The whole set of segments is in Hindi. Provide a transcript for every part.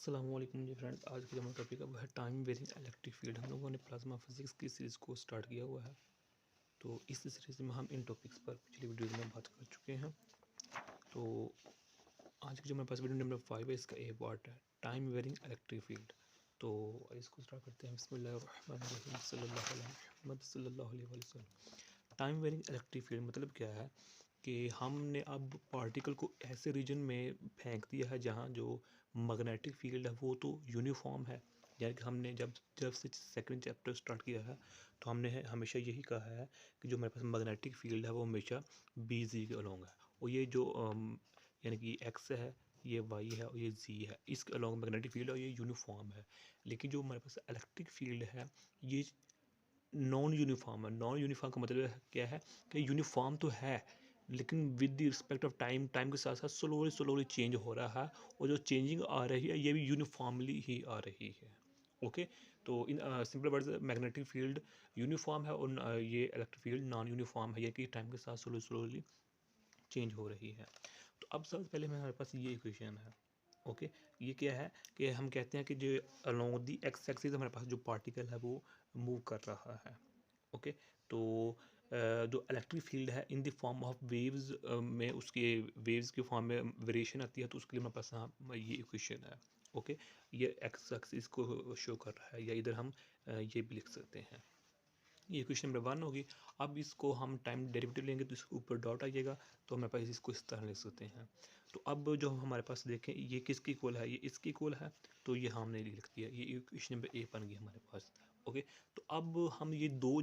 अस्सलाम वालेकुम जी फ्रेंड्स। आज का जो हमारा टॉपिक है वो है टाइम वेरिंग इलेक्ट्रिक फील्ड। हम लोगों ने प्लाज्मा फिजिक्स की सीरीज़ को स्टार्ट किया हुआ है, तो इस सीरीज़ में हम इन टॉपिक्स पर पिछली वीडियो में बात कर चुके हैं। तो आज की जो हमारे पास वीडियो नंबर 5 है, इसका ए पार्ट है टाइम वेरिंग इलेक्ट्रिक फील्ड। तो इसको स्टार्ट करते हैं। बिस्मिल्लाहिर्रहमानिर्रहीम सल्लल्लाहु अलैहि मुहम्मद सल्लल्लाहु अलैहि वसल्लम। टाइम वेरिंग इलेक्ट्रिक फील्ड मतलब क्या है कि हमने अब पार्टिकल को ऐसे रीजन में फेंक दिया है जहाँ जो मैग्नेटिक फील्ड है वो तो यूनिफॉर्म है। यानी कि हमने जब जब से सेकंड चैप्टर स्टार्ट किया है तो हमने हमेशा यही कहा है कि जो हमारे पास मैग्नेटिक फील्ड है वो हमेशा बी जी के अलोंग है। और ये जो यानी कि एक्स है, ये वाई है और ये जी है, इसके अलोंग मैग्नेटिक फील्ड है और ये यूनिफॉर्म है। लेकिन जो हमारे पास इलेक्ट्रिक फील्ड है ये नॉन यूनिफॉर्म है। नॉन यूनिफॉर्म का मतलब क्या है कि यूनिफॉर्म तो है लेकिन with the respect of time, time के साथ साथ स्लोली स्लोली चेंज हो रहा है, और जो चेंजिंग आ रही है ये भी यूनिफॉर्मली ही आ रही है। ओके, तो in simple words magnetic field uniform है और ये इलेक्ट्रिक फील्ड नॉन यूनिफॉर्म है, ये कि टाइम के साथ स्लोली स्लोली चेंज हो रही है। तो अब सबसे पहले हमारे पास ये इक्वेशन है। ओके, ये क्या है कि हम कहते हैं कि जो अलोंग दी एक्स एक्सिस हमारे पास जो पार्टिकल है वो मूव कर रहा है। ओके, तो जो इलेक्ट्रिक फील्ड है in the form of waves में उसके वेव्स के फॉर्म में वेरिएशन आती है, तो उसके लिए हमारे पास यहाँ ये इक्वेशन है। ओके, ये एक्स एक्सिस को शो कर रहा है, या इधर हम ये भी लिख सकते हैं। ये क्वेश्चन नंबर 1 होगी। अब इसको हम टाइम डेरिवेटिव लेंगे तो इसके ऊपर डॉट आइएगा, तो हमारे पास इसको इस तरह लिख सकते हैं। तो अब जो हमारे पास देखें ये किसकी इक्वल है, ये इसकी इक्वल है, तो ये हमने लिख दिया, ये इक्वेशन नंबर 1 बन गई हमारे पास। ओके, तो अब हम ये दो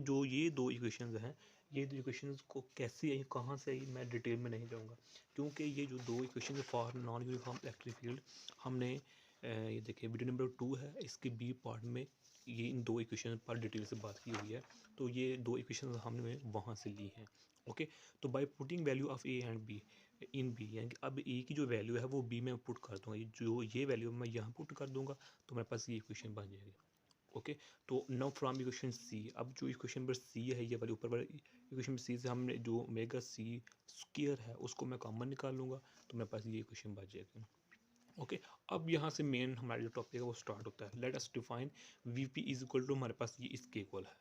इक्वेशंस हैं, ये दो इक्वेशंस को कैसे आई कहाँ से आई मैं डिटेल में नहीं जाऊँगा, क्योंकि ये जो दो equation for non uniform electric field हमने ये देखिए वीडियो नंबर 2 है, इसके बी पार्ट में ये इन दो इक्वेशन पर डिटेल से बात की हुई है। तो ये दो इक्वेशन हमने वहाँ से ली हैं। ओके, तो by putting value of A and B in B, यानी कि अब ए की जो वैल्यू है वो बी में पुट कर दूंगा, ये वैल्यू मैं यहाँ पुट कर दूंगा तो मेरे पास ये इक्वेशन बन जाएगी। ओके, तो नाउ फ्रॉम इक्वेशन सी, अब जो इक्वेशन नंबर सी है ये वाली ऊपर वाली इक्वेशन सी से हमने जो ओमेगा सी स्क्वायर है उसको मैं कॉमन निकाल लूँगा, तो मेरे पास ये इक्वेशन बच जाएगी। ओके, अब यहाँ से मेन हमारा जो टॉपिक है वो स्टार्ट होता है। Let us define V P is equal to, हमारे पास ये इसके इक्वल है।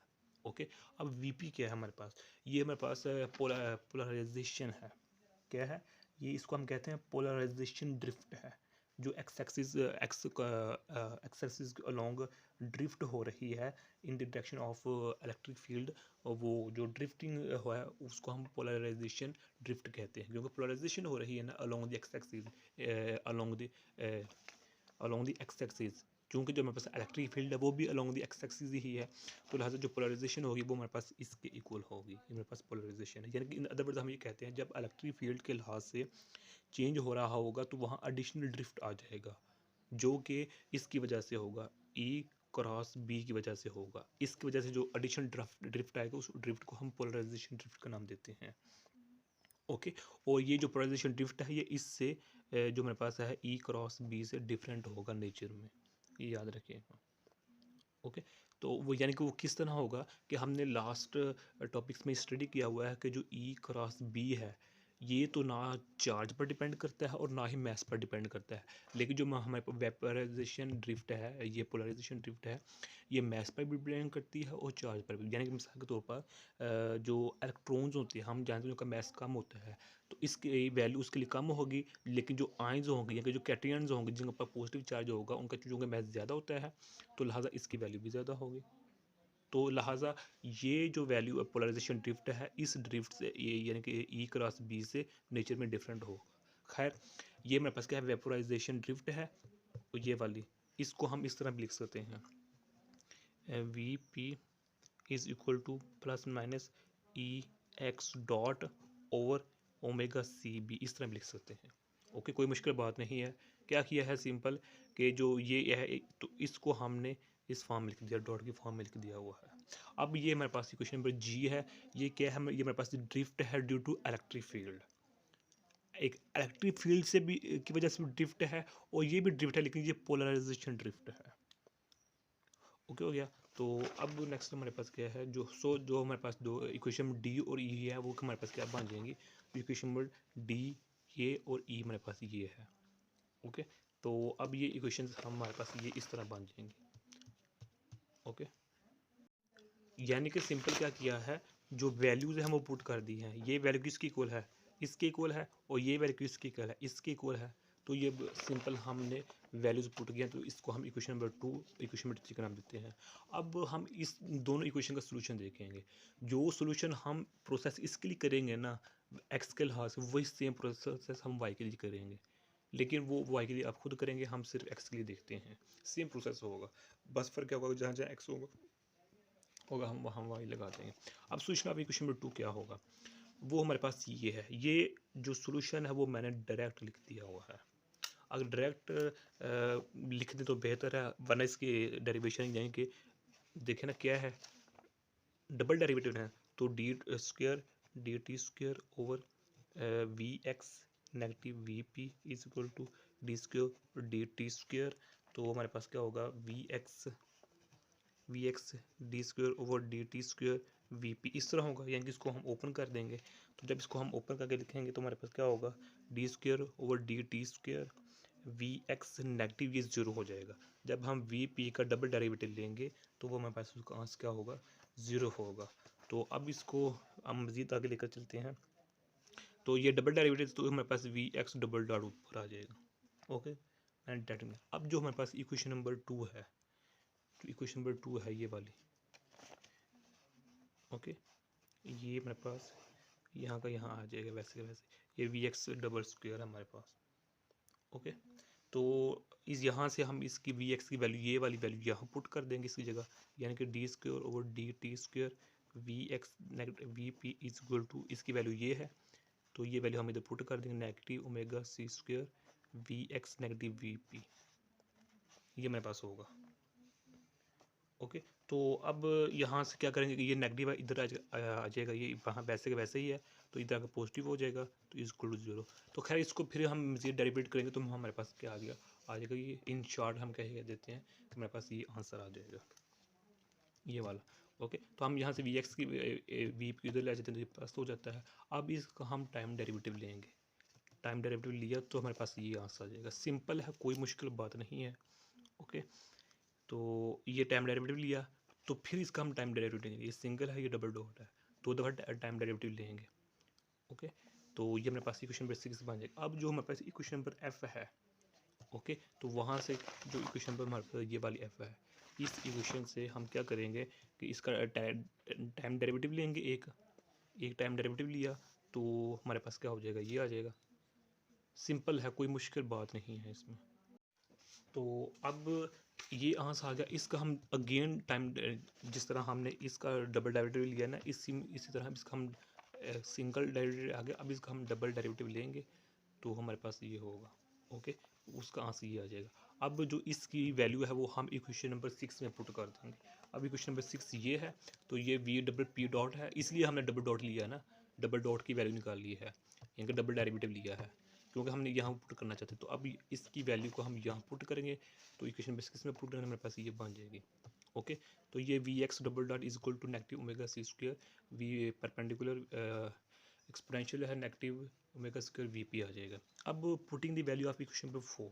ओके, अब वी पी क्या है हमारे पास, ये हमारे पास पोलराइजेशन है। क्या है ये, इसको हम कहते हैं पोलराइजेशन ड्रिफ्ट है। जो एक्स एक्सिस अलोंग ड्रिफ्ट हो रही है in the direction of electric field, वो जो ड्रिफ्टिंग हुआ है उसको हम पोलराइजेशन ड्रिफ्ट कहते हैं, क्योंकि पोलराइजेशन हो रही है ना along the x axis, along the x axis, क्योंकि जो हमारे पास इलेक्ट्रिक फील्ड है वो भी अलोंग द एक्स एक्सिस ही है, तो लिहाजा जो पोलराइजेशन होगी वो हमारे पास इसके इक्वल होगी। ये मेरे पास पोलराइजेशन है, यानी कि इन अदर वर्ड्स हम ये कहते हैं जब इलेक्ट्रिक फील्ड के लिहाज से चेंज हो रहा होगा तो वहाँ एडिशनल ड्रिफ्ट आ जाएगा, जो कि इसकी वजह से होगा, ई क्रॉस बी की वजह से होगा। इसकी वजह से जो एडिशनल ड्रिफ्ट आएगा उस ड्रिफ्ट को हम पोलराइजेशन ड्रिफ्ट का नाम देते हैं। ओके, और ये जो पोलराइजेशन ड्रिफ्ट है ये इससे जो मेरे पास है ई क्रॉस बी से डिफरेंट होगा नेचर में, ये याद रखिएगा। ओके, तो वो यानी कि वो किस तरह होगा कि हमने लास्ट टॉपिक्स में स्टडी किया हुआ है कि जो ई क्रॉस बी है ये तो ना चार्ज पर डिपेंड करता है और ना ही मैस पर डिपेंड करता है, लेकिन जो हमारे पास वेपराइजेशन ड्रिफ्ट है, ये पोलराइजेशन ड्रिफ्ट है, ये मैस पर भी डिपेंड करती है और चार्ज पर भी। यानी कि मिसाल के तौर पर जो इलेक्ट्रॉन्स होते हैं हम जानते हैं उनका मैस कम होता है, तो इसकी वैल्यू उसके लिए कम होगी, लेकिन जो आयंस होंगे या जो कैटियंस होंगे जिनके ऊपर पॉजिटिव चार्ज होगा उनका चूँकि मैस ज़्यादा होता है तो लिहाजा इसकी वैल्यू भी ज़्यादा होगी। तो लिहाजा ये जो वैल्यू पोलराइजेशन ड्रिफ्ट है इस ड्रिफ्ट से ये यानी कि ई क्रॉस बी से नेचर में डिफरेंट हो। खैर, ये मेरे पास क्या है, वेपोराइजेशन ड्रिफ्ट है, और ये वाली इसको हम इस तरह भी लिख सकते हैं, V P is equal to plus minus E X dot over omega C B, इस तरह भी लिख सकते हैं। ओके, कोई मुश्किल बात नहीं है। क्या किया है सिंपल कि जो ये है तो इसको हमने इस फॉर्म में लिख दिया, डॉट की फॉर्म में लिख दिया हुआ है। अब ये हमारे पास क्वेश्चन नंबर जी है, ये क्या है, ये हमारे पास ड्रिफ्ट है ड्यू टू इलेक्ट्रिक फील्ड। एक इलेक्ट्रिक फील्ड से भी की वजह से भी ड्रिफ्ट है और ये भी ड्रिफ्ट है, लेकिन ये पोलराइजेशन ड्रिफ्ट है। ओके हो गया। तो अब नेक्स्ट हमारे पास क्या है, जो हमारे पास दो इक्वेशन डी और ई है वो हमारे पास क्या बन जाएंगी, इक्वेशन नंबर डी ये और ई हमारे पास ये है। ओके, तो अब ये इक्वेशंस हमारे पास ये इस तरह बन जाएंगे। ओके, यानी कि सिंपल क्या किया है, जो वैल्यूज़ है हम वो पुट कर दी हैं। ये वैल्यू किसकी इक्वल है, इसके इक्वल है, और ये वैल्यू किसकी इक्वल है, इसके इक्वल है। तो ये सिंपल हमने वैल्यूज़ पुट किया, तो इसको हम इक्वेशन नंबर 2 इक्वेशन नंबर 3 का नाम देते हैं। अब हम इस दोनों इक्वेशन का सोल्यूशन देखेंगे। जो सोल्यूशन हम प्रोसेस इसके लिए करेंगे ना एक्स के लिहाज से, वही सेम प्रोसेस हम वाई के लिए करेंगे, लेकिन वो वाई के लिए आप खुद करेंगे, हम सिर्फ एक्स के लिए देखते हैं। सेम प्रोसेस होगा, बस फर्क क्या होगा, जहाँ जहाँ एक्स होगा हम वहाँ वाई लगा देंगे। अब सोल्यूशन ऑफ इक्वेशन नंबर 2 क्या होगा, वो हमारे पास ये है। ये जो सोल्यूशन है वो मैंने डायरेक्ट लिख दिया हुआ है। अगर डायरेक्ट लिख दें तो बेहतर है, वरना इसकी डेरिवेशन यानी कि देखें ना क्या है, डबल डेरिवेटिव है। तो D square D T square over V X negative V P is equal to D square D T square. तो हमारे पास क्या होगा, V X D square over D T square V P, इस तरह होगा। यानी कि इसको हम ओपन कर देंगे, तो जब इसको हम ओपन करके लिखेंगे तो हमारे पास क्या होगा, D square over D T square V X negative, ये जीरो हो जाएगा। जब हम वी पी का डबल डेरिवेटिव लेंगे तो वो हमारे पास उसका आंसर क्या होगा, ज़ीरो होगा। तो अब इसको हम मज़ीद आगे लेकर चलते हैं। तो ये डबल डेरिवेटिव तो हमारे पास वी एक्स डबल डॉट ऊपर आ जाएगा। ओके, एंड डेट में अब जो हमारे पास इक्वेशन नंबर 2 है, तो इक्वेशन नंबर 2 है ये वाली। ओके, ये मेरे पास यहाँ का यहाँ आ जाएगा वैसे के वैसे, ये वी एक्स डबल स्क्वायर है हमारे पास। ओके, तो इस यहाँ से हम इसकी वी एक्स की वैल्यू, ये वाली वैल्यू यहाँ पुट कर देंगे इसकी जगह, यानी कि D square over D T square V X negative V P is equal to, इसकी वैल्यू ये है, तो ये वैल्यू हम इधर पुट कर देंगे, negative omega C square V X negative V P, ये मेरे पास होगा। ओके, तो अब यहाँ से क्या करेंगे कि ये नेगेटिव इधर आ जाएगा, ये वहाँ वैसे का वैसे ही है, तो इधर आकर पॉजिटिव हो जाएगा, तो इज इक्वल टू जीरो। तो खैर इसको फिर हम मज़ीद डेरिवेट करेंगे तो हमारे पास क्या आ जाएगा, ये इन शॉर्ट हम कह देते हैं, तो हमारे पास ये आंसर आ जाएगा, ये वाला। ओके, तो हम यहाँ से वी एक्स की वी पी इधर ले जाते हैं तो ये प्लस हो जाता है। अब इसका हम टाइम डेरिवेटिव लेंगे, टाइम डेरिवेटिव लिया तो हमारे पास ये आंसर आ जाएगा। सिंपल है, कोई मुश्किल बात नहीं है। ओके, तो ये टाइम डेरिवेटिव लिया, तो फिर इसका हम टाइम डेरिवेटिव लेंगे। ये सिंगल है, ये डबल डॉट है, दो दफ़ा टाइम डेरिवेटिव लेंगे। ओके, तो ये हमारे पास इक्वेशन नंबर 6 बन जाएगा। अब जो हमारे पास इक्वेशन नंबर एफ है, ओके, तो वहाँ से जो इक्वेशन नंबर हमारे पास ये वाली एफ है, इस इक्वेशन से हम क्या करेंगे कि इसका टाइम डेरिवेटिव लेंगे, एक टाइम डेरिवेटिव लिया तो हमारे पास क्या हो जाएगा, ये आ जाएगा। सिंपल है, कोई मुश्किल बात नहीं है इसमें। तो अब ये आंसर आ गया, इसका हम अगेन टाइम, जिस तरह हमने इसका डबल डेरिवेटिव लिया ना, इसी तरह इसका हम सिंगल डेरिवेटिव आ गया। अब इसका हम डबल डेरिवेटिव लेंगे तो हमारे पास ये होगा। ओके, उसका आंसर ये आ जाएगा। अब जो इसकी वैल्यू है वो हम इक्वेशन नंबर 6 में पुट कर देंगे। अब इक्वेशन नंबर 6 ये है, तो ये वी डबल पी डॉट है, इसलिए हमने डबल डॉट लिया ना, डबल डॉट की वैल्यू निकाल ली है, यानी कि डबल डेरिवेटिव लिया है, क्योंकि हमने यहाँ पुट करना चाहते हैं। तो अब इसकी वैल्यू को हम यहाँ पुट करेंगे, तो इक्वेशन नंबर 6 में पुट करेंगे, हमारे पास ये बन जाएगी। ओके, तो ये V x double dot is equal to negative omega C square V perpendicular exponential है negative omega square V P आ जाएगा। अब putting the value of equation number 4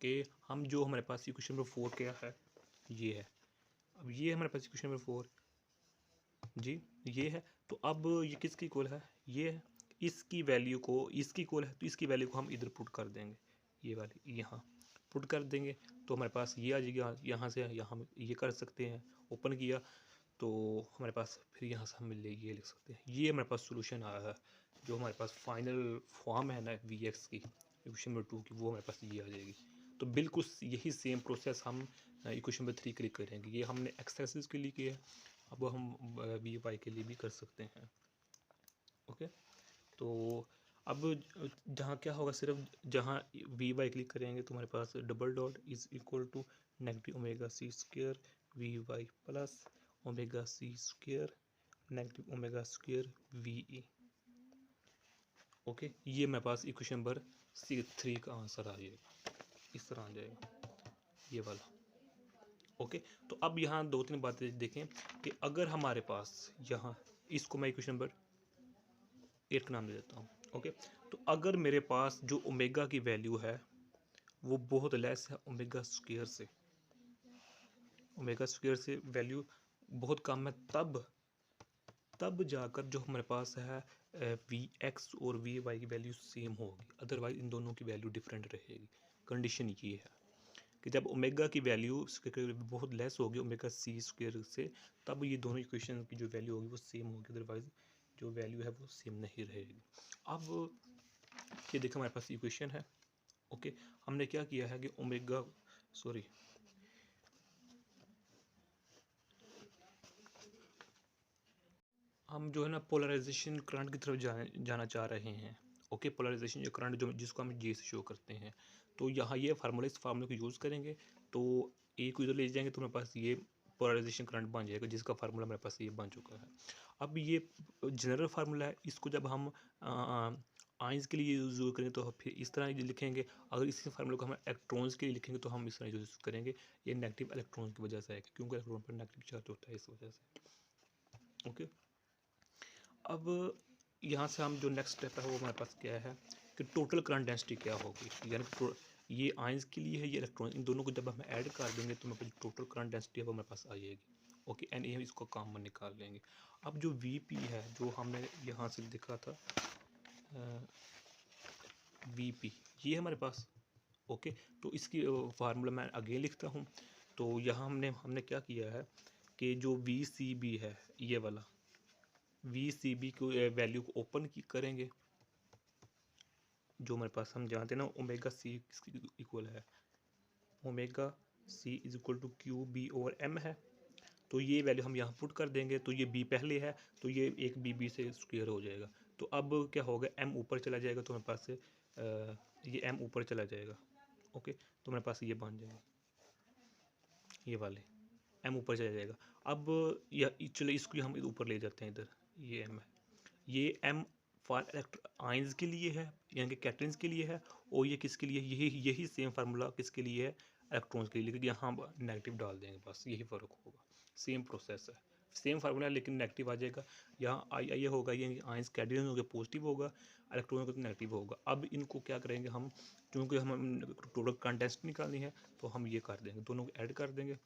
के हम जो हमारे पास इक्वेशन नंबर 4 क्या है, ये है। अब ये हमारे पास इक्वेशन नंबर 4 जी, ये है। तो अब ये किसकी इक्वल है, ये है। इसकी वैल्यू को, इसकी इक्वल है तो इसकी वैल्यू को हम इधर पुट कर देंगे, ये वाली यहाँ पुट कर देंगे, तो हमारे पास ये आ जाएगा। यहाँ से यहाँ हम ये कर सकते हैं, ओपन किया तो हमारे पास फिर यहाँ से हम ये लिख सकते हैं। ये हमारे पास सोल्यूशन आया है, जो हमारे पास फाइनल फॉर्म है ना वी एक्स की इक्वेशन नंबर 2 की, वो हमारे पास ये आ जाएगी। तो बिल्कुल यही सेम प्रोसेस हम इक्वेशन नंबर 3 के लिए करेंगे। ये हमने एक्सरसाइज के लिए किया है, अब हम वी वाई के लिए भी कर सकते हैं। ओके, तो अब जहाँ क्या होगा, सिर्फ जहाँ वी वाई क्लिक करेंगे तो हमारे पास double dot is equal to negative omega C square V Y plus omega C square negative omega square V E. Okay, ये मेरे पास इक्वेशन नंबर 3 का आंसर आ जाएगा, इस तरह आ जाएगा ये वाला। ओके, तो अब यहाँ 2-3 बातें देखें कि अगर हमारे पास यहाँ, इसको मैं इक्वेशन नंबर 8 का नाम दे देता हूँ। ओके, तो अगर मेरे पास जो ओमेगा की वैल्यू है वो बहुत लेस है ओमेगा स्क्वायर से। ओमेगा स्क्वायर से वैल्यू बहुत कम है, तब जाकर जो हमारे पास है वी एक्स और वी वाई की वैल्यू सेम होगी, अदरवाइज इन दोनों की वैल्यू डिफरेंट रहेगी। कंडीशन ये है कि जब ओमेगा की वैल्यू बहुत लेस होगी ओमेगा सी स्क्वायर से, तब ये दोनों इक्वेशन की जो वैल्यू होगी वो सेम होगी, अदरवाइज जो वैल्यू है वो सेम नहीं रहेगी। अब ये देखो हमारे पास इक्वेशन है। ओके, हमने क्या किया है कि ओमेगा हम जो है ना पोलराइजेशन करंट की तरफ जाना चाह रहे हैं। ओके, पोलराइजेशन जो करंट जो जिसको हम जे से शो करते हैं, तो यहाँ ये फार्मूला, इस फार्मूले को यूज़ करेंगे तो ए को इधर ले जाएंगे तो मेरे पास ये पोलराइजेशन करंट बन जाएगा, जिसका फार्मूला मेरे पास ये बन चुका है। अब ये जनरल फार्मूला है, इसको जब हम आइंस के लिए यूज़ करेंगे तो फिर इस तरह लिखेंगे। अगर इसी फार्मूले को हम इलेक्ट्रॉन्स के लिए लिखेंगे तो हम इस तरह यूज़ करेंगे। ये नेगेटिव इलेक्ट्रॉन की वजह से है, क्योंकि इलेक्ट्रॉन पर नेगेटिव चार्ज होता है इस वजह से। ओके, अब यहाँ से हम जो नेक्स्ट स्टेप है वो हमारे पास क्या है कि टोटल करंट डेंसिटी क्या होगी, यानी कि ये आयंस के लिए है, ये इलेक्ट्रॉन, इन दोनों को जब हम ऐड कर देंगे तो हमारे पास टोटल करंट डेंसिटी है वो हमारे पास आ जाएगी। ओके, एंड ये हम इसको कॉमन निकाल लेंगे। अब जो वी पी है जो हमने यहाँ से लिखा था वी पी, ये हमारे पास। ओके, तो इसकी फार्मूला मैं आगे लिखता हूँ। तो यहाँ हमने क्या किया है कि जो वी सी बी है ये वाला वी सी बी को वैल्यू को ओपन करेंगे, जो हमारे पास हम जानते हैं ना ओमेगा सी किसकी इक्वल है, omega C is equal to Q B over M है। तो ये वैल्यू हम यहाँ पुट कर देंगे, तो ये बी पहले है तो ये एक बी से स्क्वायर हो जाएगा। तो अब क्या होगा, एम ऊपर चला जाएगा तो हमारे पास से ये एम ऊपर चला जाएगा। ओके, तो हमारे पास ये बन जाएगा, ये वाले एम ऊपर चला जाएगा। अब चलो इसको हम ऊपर ले जाते हैं, इधर ये एम है, ये एम फॉर आयंस के लिए है यानी कि कैटरिन्स के लिए है, और ये किसके लिए, यही सेम फार्मूला किसके लिए है, इलेक्ट्रॉन्स के लिए, लेकिन यहाँ नेगेटिव डाल देंगे, बस यही फ़र्क होगा। सेम प्रोसेस है, सेम फार्मूला लेकिन नेगेटिव आ जाएगा। यहाँ आई आई होगा, ये आयंस कैटरिन होगा पॉजिटिव होगा, इलेक्ट्रॉन का तो नेगेटिव होगा। अब इनको क्या करेंगे हम, क्योंकि हम टोटल कंटेस्ट निकालनी है तो हम ये कर देंगे, दोनों को ऐड कर देंगे।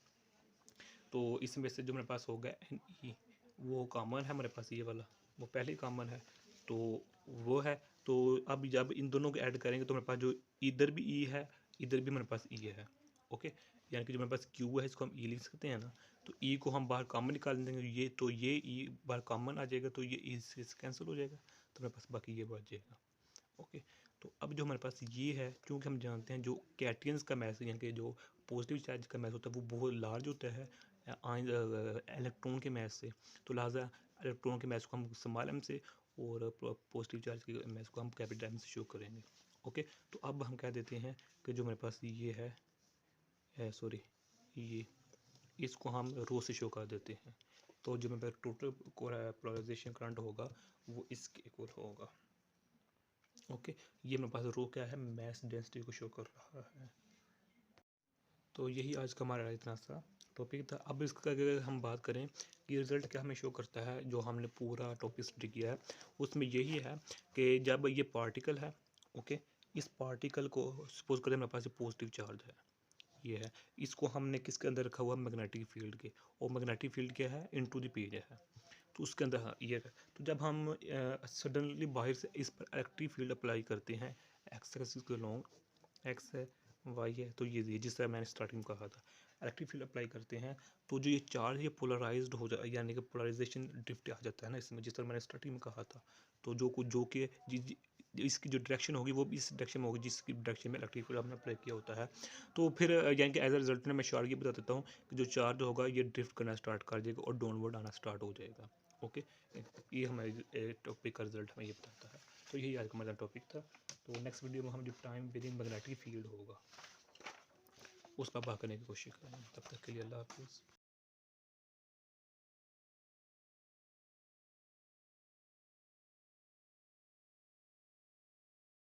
तो इसमें से जो मेरे पास होगा एन ई, वो कॉमन है हमारे पास, ये वाला वो पहले ही कॉमन है तो वो है। तो अब जब इन दोनों को ऐड करेंगे तो मेरे पास जो इधर भी ई है, इधर भी मेरे पास ई है। ओके, यानी कि जो मेरे पास क्यू है इसको हम ई लिख सकते हैं ना, तो ई को हम बाहर कॉमन निकाल देंगे, ये तो ये ई बाहर कॉमन आ जाएगा, तो ये ई से कैंसिल हो जाएगा, तो मेरे पास बाकी ये बच जाएगा। ओके, तो अब जो हमारे पास ये है, क्योंकि हम जानते हैं जो कैटियंस का मैस यानी कि जो पॉजिटिव चार्ज का मैस होता है वो बहुत लार्ज होता है इलेक्ट्रॉन के मैस से, तो लिहाजा इलेक्ट्रॉन के मैस को हम स्मॉल एम से और पॉजिटिव चार्ज के मैस को हम कैपिटल एम से शो करेंगे। ओके, तो अब हम कह देते हैं कि जो मेरे पास ये है सॉरी ये इसको हम रो से शो कर देते हैं, तो जो मेरे पास टोटल पोलराइजेशन करंट होगा वो इसके इक्वल होगा। ओके, ये मेरे पास रो क्या है, मैस डेंसिटी को शो कर रहा है। तो यही आज का हमारा इतना सा टॉपिक था। अब इसका अगर हम बात करें कि रिज़ल्ट क्या हमें शो करता है, जो हमने पूरा टॉपिक स्टडी किया है उसमें यही है कि जब ये पार्टिकल है, ओके, इस पार्टिकल को सपोज करें मेरे पास पॉजिटिव चार्ज है, ये है, इसको हमने किसके अंदर रखा हुआ, मैग्नेटिक फील्ड के, और मैग्नेटिक फील्ड क्या है, इनटू द पेज है, तो उसके अंदर हाँ ये है। तो जब हम सडनली बाहर से इस पर इलेक्ट्रिक फील्ड अप्लाई करते हैं एक्स एक्सिस के लॉन्ग, एक्स है वाई है, तो ये जिस तरह मैंने स्टार्टिंग में कहा था, इलेक्ट्रिक फील्ड अप्लाई करते हैं तो जो ये चार्ज ये पोलराइज्ड हो जाए, यानी कि पोलराइजेशन ड्रिफ्ट आ जाता है ना इसमें, जिस तरह मैंने स्टार्टिंग में कहा था। तो जो कि इसकी जो डायरेक्शन होगी वो भी इस डायरेक्शन में होगी जिसकी डायरेक्शन में इलेक्ट्रिक फील्ड हमने अप्लाई किया होता है। तो फिर यानी कि एज अ रिजल्ट में मैं शार्ट ये बता देता हूँ कि जो चार्ज होगा ये ड्रिफ्ट करना स्टार्ट कर देगा और डाउनवर्ड आना स्टार्ट हो जाएगा। ओके, ये हमारे टॉपिक का रिजल्ट हमें ये बताता है। तो यही आज का हमारा टॉपिक था। तो नेक्स्ट वीडियो में हम जो टाइम वेरिंग मैग्नेटिक फील्ड होगा उस पर बात करने की कोशिश करेंगे। तब तक के लिए अल्लाह हाफिज़।